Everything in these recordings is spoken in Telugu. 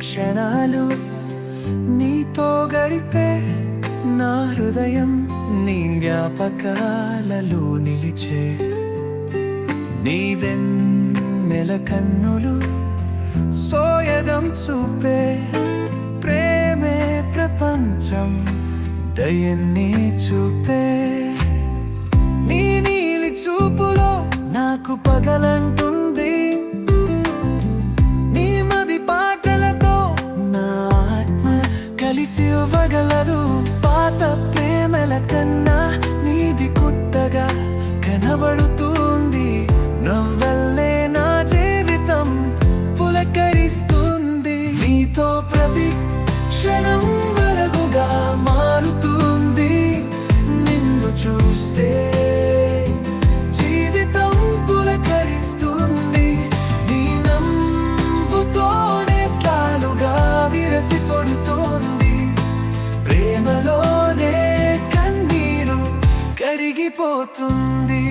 క్షణాలు నీతో గడిపే నా హృదయం నీ జ్ఞాపకాలలో నిలిచే. నీ వెన్నెల కన్నులు సోయగం చూపే ప్రేమే ప్రపంచం దయన్ని చూపే. నీ నీలి చూపులో నాకు పగలంటుంది, నీ మది పాటలతో నా ఆత్మ కలిసి ఇవ్వగలదు. పాత ప్రేమల కన్నా నీది కొత్తగా కనబడుతుంది. నవ్వల్లే నా జీవితం పులకరిస్తుంది. నీతో ప్రతి క్షణం వెలుగుగా మారుతుంది. నిన్ను చూస్తే జీవితం పులకరిస్తుంది. నీ నవ్వుతోనే సాలుగా విరసి పడుతోంది. ప్రేమలోనే కన్నీరు కరిగిపోతుంది.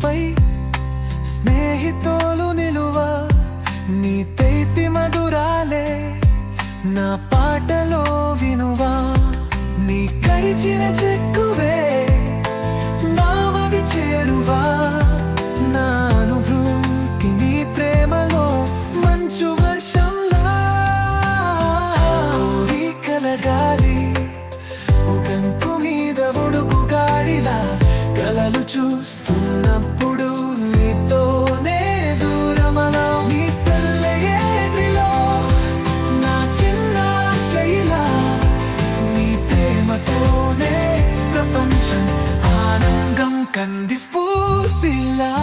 పై స్నేహితులు నిలువ నీ తీపి మధురాలే నా పాటలో వినువా. నీ కరిచిన చెక్కువే నా మది చేరువా. నా అనుభూతి నీ ప్రేమలో మంచు వర్షంలా కలగాలి. ఉగంపు మీద ఉడుకు గాడిలా కలలు చూస్తున్నప్పుడు నీతోనే దూరమలా. నీ సల్లయేటిలో నా చిన్న శైలా. నీ ప్రేమతోనే ప్రపంచం ఆనందం కంది స్ఫూర్తిలా.